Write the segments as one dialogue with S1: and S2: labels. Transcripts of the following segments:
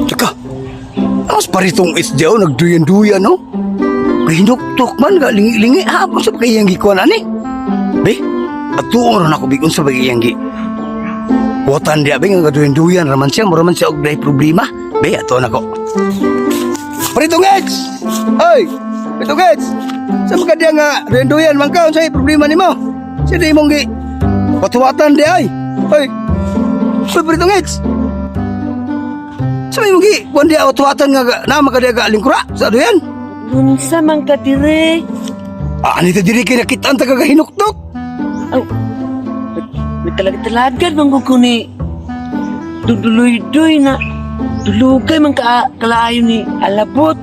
S1: Tsaka, mas paritong isdaw, nagduyan-duyan, no? Hinuktok man, lingi-lingi, hapon sa pagkayanggi ko, ani? Be, at tuon ako bigon sa pagkayanggi. Watan dia, be, nga duyan-duyan, raman siya og dahi problema. Be, ato na ko. Paritong Eds! Oy! Paritong Eds! Sa mga dia nga, duyan-duyan, mangkaon sa'yo, problema ni mo. Siya di mong gi, watan dia, ay. Oy! Oy, Paritong Eds! Sa may mong gi, kung dia watan nga, na mga dia ga lingkura, sa duyan.
S2: Unsa man ka dire?
S1: Anita diri kay nakita ang tagagahinuktok.
S2: Aw. May talaga-talagan bang ko ni duduloy-doy na dulugay man ka kalaayo ni alabot.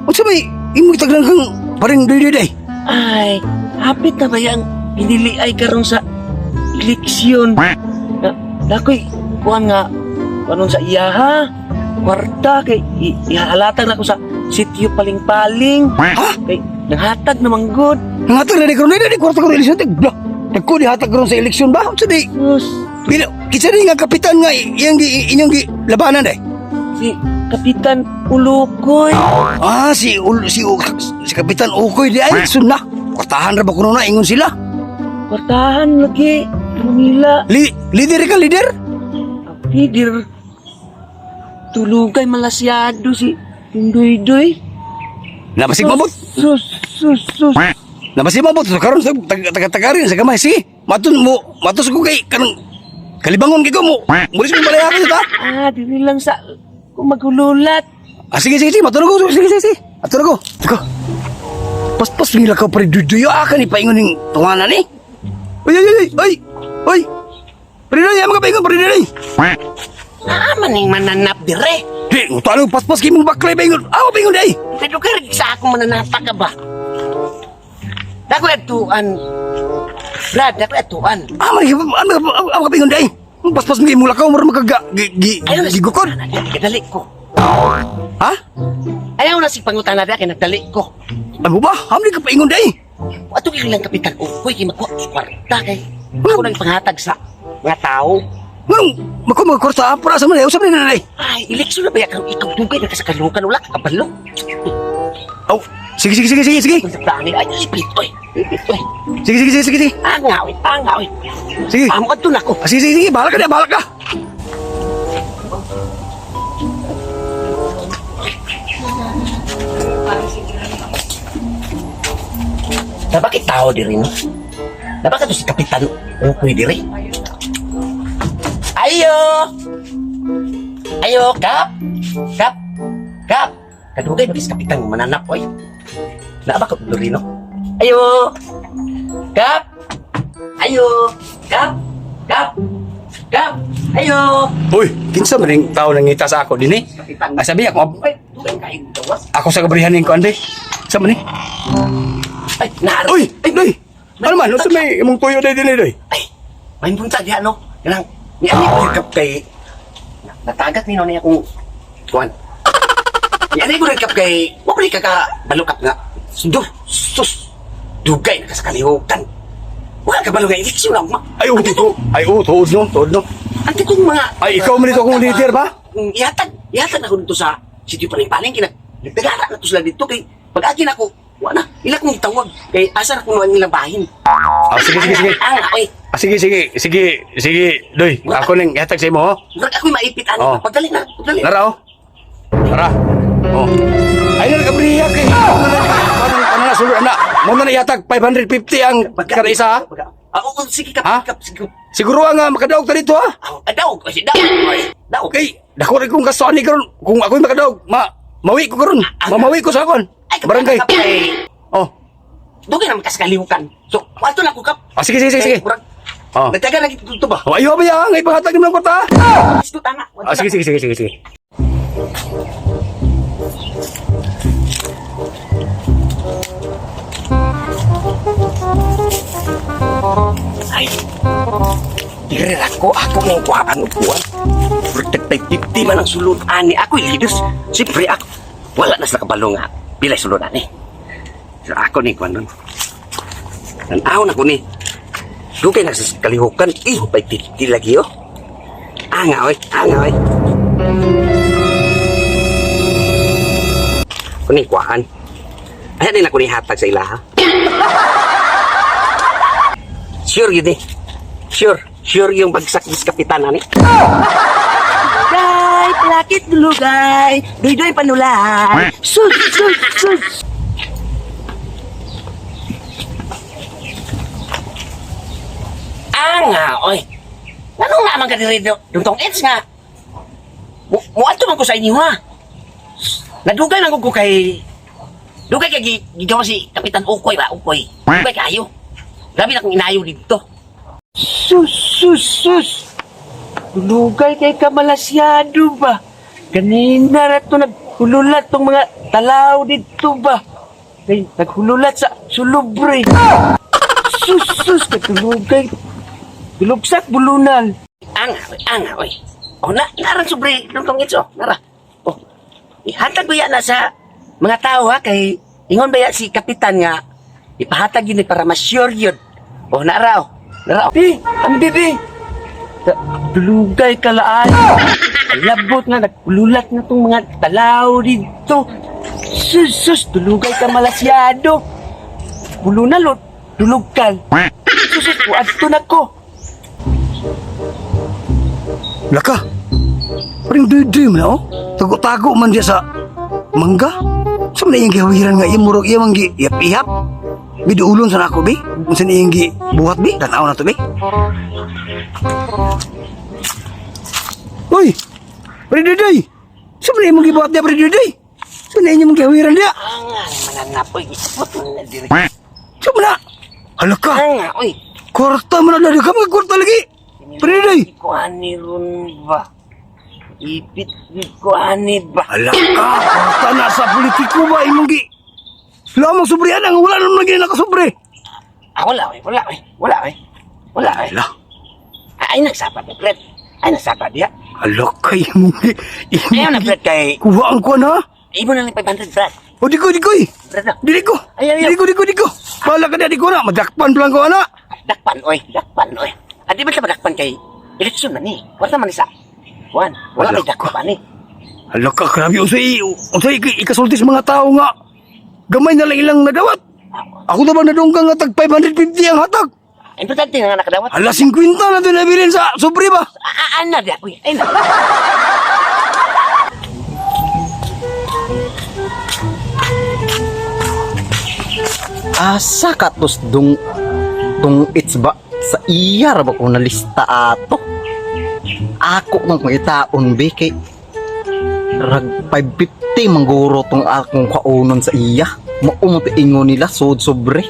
S1: Unsa may imo taglang kang paring day.
S2: Ay, hapit na ba yang hinili ay karon sa eleksyon? Dakoy, kuhan nga, kuhanon sa iyaha, kwarta, kay ihalatag na ko sa sityo paling-paling.
S1: Ha?
S2: Kay nanghatag naman good.
S1: Nangatag na di karon na di kwarta ko eleksyon tigla. Nagko di hatag karon sa eleksyon ba? Unsa di?
S2: Sus,
S1: Bila kitsa di nga kapitan nga inyong labanan day.
S2: si Kapitan Ulukoy.
S1: Si Kapitan Ukoy di ay sunna. Kwartahan ra ba kuno na ingon sila?
S2: Kwartahan lagi. Manila.
S1: Leader ka leader?
S2: Leader. Tulugay malasyado si Tundoy-doy.
S1: Nabasig mabot.
S2: Sus.
S1: Nabasig mabot so karon sa taga-tagarin sa gamay si. Matos ko kay kanang kalibangon kay ko mo. Mulis mo balayakan ta.
S2: Dili lang sa kung magululat.
S1: Sige, matulog ko. Sige. Matulog ko. Sige. Pas nila ka pa rin duduyo akan ipaingon ng tunganan eh. Oy. Paridoy, mga paingon, paridoy.
S2: Maning mananap dire.
S1: Di, utalo, pas kay mong baklay paingon. Ako paingon day.
S2: Pero kaya sa akong mananapa ka ba? Dako atuan. Brad, dako atuan.
S1: Ako ka paingon day. Pas mo mula ka, umar gigukod.
S2: Nagdali ko.
S1: Ha?
S2: Ayaw na si pangutana na kaya nagdali ko.
S1: Ano ba? Hamli ka paingon day.
S2: Ato kaya lang Kapitan Ukoy, kaya magkuha sa kwarta kay. Ako nang panghatag sa mga tao.
S1: Nganong, magkursa, para sa mga usap na day.
S2: Ay, eleksyon na ba yan? Ikaw dugay na kasakalukan, wala ka kabalo.
S1: Oh, sige.
S2: Kung sa plani, ay, ipit, oy.
S1: Sige.
S2: Angaw.
S1: Sige.
S2: Amo ka doon ako.
S1: Sige, bahala ka.
S2: Bakit tao diri no? Bakit si Kapitan Ukoy diri? Ayo, Kap. Kadugay ba si Kapitan mananap, oy? Ba ko diri no? Ayo, Kap. Ayo.
S1: Uy, kinsa man yung tao nangita sa ako din eh. Sabi ako, ako sa kabrihanin ko ande. Sa man eh.
S2: Ay, naaro.
S1: Uy, doy. Ano man, sa may imong tuyo day din doy.
S2: Ay, may punta diha no. Kanang ni ani ko kap kay natagat ni no niya kung kuan. Ni ani ko kap kay mo ka balukap nga. Sus. Dugay na sa kalihukan. Wala ka balugay eleksyon lang ma.
S1: Ay, tuod no.
S2: Ante kong mga
S1: Ay, ikaw man ito kung leader ba?
S2: Ihatag ako dito sa sitio paling kinag nagtagara na to sila dito kay pag-agi na ako wala ila kong itawag kay asar ko man nilang bahin.
S1: Sige. Sige, doy. Ako nang ihatag sa imo, ho.
S2: Murag ako'y maipit ano. Pagdali na.
S1: Tara, oh. Tara. Oh. Ay, nagkabriya kay. Ano na, sulod na. Muna na ihatag 550 ang kada isa, ha?
S2: Sige
S1: Ha?
S2: kap. Sige.
S1: Siguro nga makadaog ta dito, ha?
S2: Daog.
S1: Okay, dako rin kong kasuan ni karon. Kung ako'y makadaog, mawi ko karon. Mamawi ko sa akon.
S2: Ay,
S1: Barangay. Oh.
S2: Dugay naman kasakalihukan. So, wato na ko kap.
S1: Sige.
S2: Murag,
S1: Oh.
S2: nagtaga na dito ba?
S1: Oh, ayo ba yan? Ngay panghatag ng kwarta.
S2: Gusto tanga.
S1: Sige.
S2: Ay. Dire ako nang kuhaan upuan. Protect 50 man ang sulod ani. Ako'y leaders. Siyempre ako. Wala na sa kabalo nga. Pilay sulod ani. So ako ni kuan nun. Tanaw na ko ni. Dugay na sa kalihukan. Pa'y 50 lagi oh. Anga, oy. Anga, oy. Kuni kuhaan. Ayan din ako ni hatag sa ila, ha? Sure yun eh. Sure. Sure yung pagsakis kapitan, ani?
S3: Dulugay, pelakit dulugay, doy-doy panulay. Sus, sus, sus.
S2: Anga, oy. Anong naman ka diri duntong eds nga? Muadto man ko sa inyo, ha? Nadugay lang ko kay... Dugay kay gigawa si Kapitan Ukoy ba? Ukoy. Dugay kayo. Grabe na kong inayo dito.
S3: Sus, sus, sus. Dulugay kay kamalasyado ba? Kanina na ito naghululat tong mga talaw dito ba? Kay naghululat sa sulubre. Sus, sus, katulugay. Tulugsak bulunal.
S2: Anga, oy. Oh, naran sobre duntong eds, oh. Nara. Oh. Ihatag ko yan na sa mga tao, ha? Kay ingon ba yan si Kapitan nga ipahatag yun para ma-sure yun. Oh, nara, oh. Nara, oh.
S3: Di, ang bibi. Dulugay kalaan. Labot nga, nagululat na tong mga talaw dito. Sus, sus, dulugay ka malasyado. Bulunal o, dulugkal. Sus, sus, adto na ko.
S1: Laka. Paring duy-duy man oh. Tago-tago man dia sa mangga. Sa man iyang gihawiran nga imurog iya manggi iyap-iyap. Biduulon sa nako be. Unsa iyang gi buhat be? Tanaw na to be. Hoy. Paring duy-duy. Sa man iyang gibuhat dia paring duy-duy? Sa man iyang gihawiran dia?
S2: Anga, mananapoy. Isipot mo na diri.
S1: Sa man na? Halaka.
S2: Anga, oy.
S1: Kwarta man na ka kwarta lagi. Paring duy-duy.
S2: Ko ani ron ba? Ipit ko ani ba?
S1: Halaka. Kwarta na sa politiko ba imong gi? Lamang sobrihan ang wala naman lagi nakasubre.
S2: Wala, oy. Wala, oy. Wala, oy. Wala, oy.
S1: Hala.
S2: Ay, nagsapa mo, Fred. Ay, nagsapa diya.
S1: Halaka imong gi.
S2: Ayaw na, Fred, kay...
S1: Kuha ang kuha na.
S2: Ibo na lang 500, Fred.
S1: O di ko.
S2: Fred na.
S1: Di ko.
S2: Ayaw.
S1: Di ko. Bala ka na di ko na. Madakpan pa lang ko na.
S2: Dakpan, oy. Dakpan, oy. Adi ba siya madakpan kay... Eleksyon na ni. Wala man isa. Juan, wala may dakpan pa ni.
S1: Halaka, grabe. Unsay ikasulti sa mga tao nga. Gamay na lang ilang nadawat. Ako na ba nadunggang nga tag 550 ang hatag?
S2: Importante na nga nakadawat.
S1: Ala, 50 na ito nabilin sa sobre ba?
S2: Ana diya, uy. Ay na.
S4: Asa ka tos tung itsba sa iya ra ba ko nalista ato? Ako nang itaon be kay rag 550 mangguro tong akong kaunon sa iya. Mao mo ingon nila sod sobre.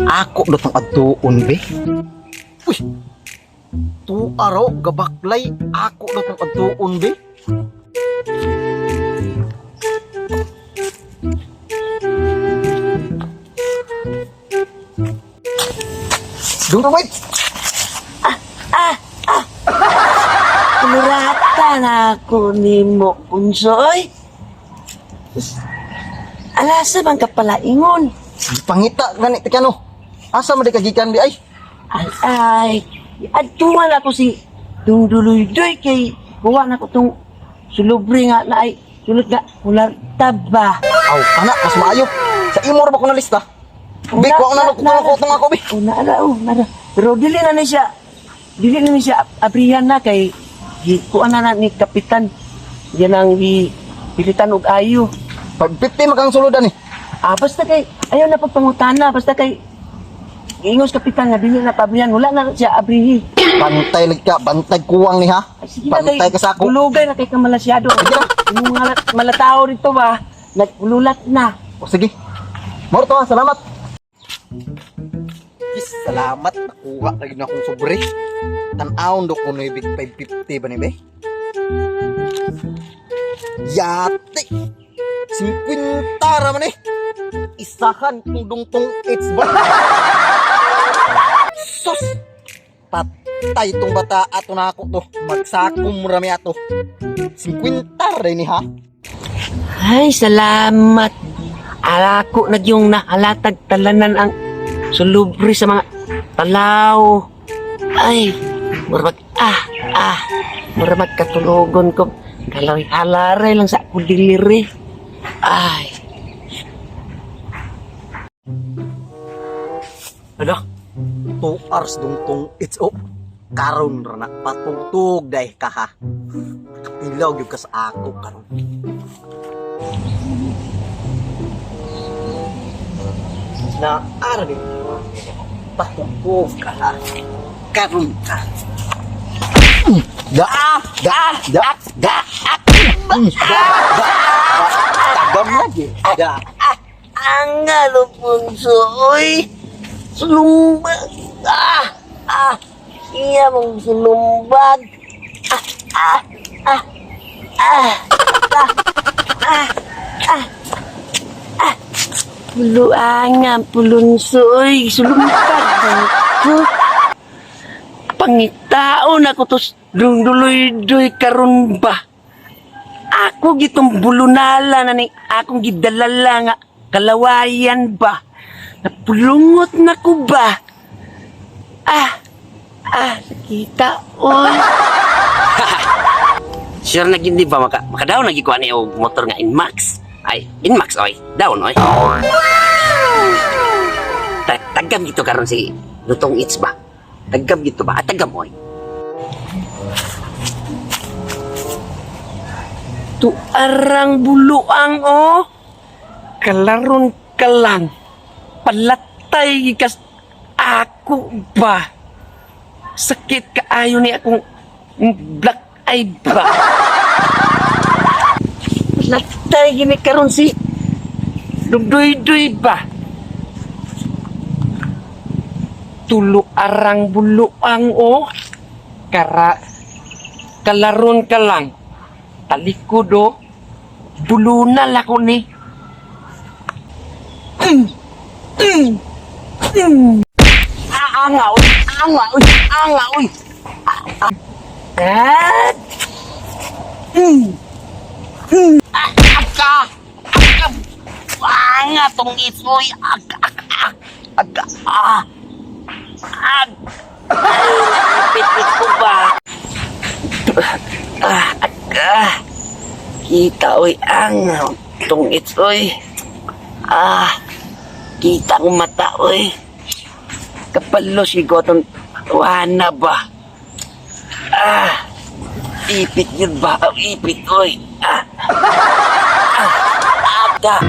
S4: Ako do tong adtuon be. Uy. Tu aro gabaklay ako do tong adtuon be. Dung wait.
S3: Kuluratan ako ni mo, Punsoy. Alasa bang kapalaingon?
S4: Pangita gani ti kano. Asa man di kagikan bi ay?
S3: Ay, adtuan ako si Dungduloy-doy kay buwa na ko tong sulubre nga na ay sulod nga ular taba.
S4: Aw, ana mas maayo. Sa imo ra ba ko nalista? Bi ko na ko tong ako bi.
S3: Nara. Pero dili na ni siya abrihan na kay kuan na ni kapitan. Yan ang pilitan og ayo.
S4: 550 makang suludan ni.
S3: Basta kay ayaw na pagpangutana, basta kay ingos kapitan nga dili na pabrihan, wala na siya abrihi.
S4: Bantay lig ka, bantay kuwang ni ha.
S3: Sige na
S4: Bantay ka sa ako.
S3: Bulugay na kay kamalasyado. Yung mga malatao dito ba, nagululat na.
S4: O sige. Morto ha, salamat. Yes, salamat. Nakuha lagi na akong sobre. Tan-aon do ko no big 550 ba ni be? Yate. 50 raman eh. Isahan kung dungtong it's ba? Sus! Patay tong bata ato na ako to. Magsakom rami ato. 50 rin ha.
S3: Ay, salamat. Alako nagyong nahalatag talanan ang sulubre sa mga talaw. Ay, murag Mura magkatulogon ko. Halaray lang sa ako diliri. Ay.
S4: Ano? 2 hours dungtong it's up. Karon ra na patugtog day ka ha. Ilaw gyud ka sa ako karon. Na ara ni patugtog ka ha. Karon ka. Tagam lagi.
S3: Ang galupungso, oy. Sulumbag. Iya mong sulumbag. Puluangan, pulunsoy. Sulumbag. Pangitaon ako tos duloy-duloy karon ba? Ako gitong bulunala na ni akong gidalala nga kalawayan ba? Napulungot na ko ba? Kita oy.
S2: Sure na gindi ba makadaw na gikuha ni og motor nga Inmax. Ay, Inmax oy. Down oy. Tagam gito karon si Lutong It's ba? Tagam gito ba? Tagam oy.
S3: Tu arang buluang oh. Kalaron ka lang. Palatay gikas ako ba? Sakit kaayo ni akong black eye ba? Palatay gini karon si Dugdoy-doy ba? Tulo arang buluang oh. Kalaron ka lang. Talikod oh. Bulunal ako ni. Angaw. Anga tong isoy. Pipit ko ba? Kita oy ang tong isoy. Kita ko mata oy. Kapalo sigo tong wana ba? Ipit yun ba? Ipit oy. Aga.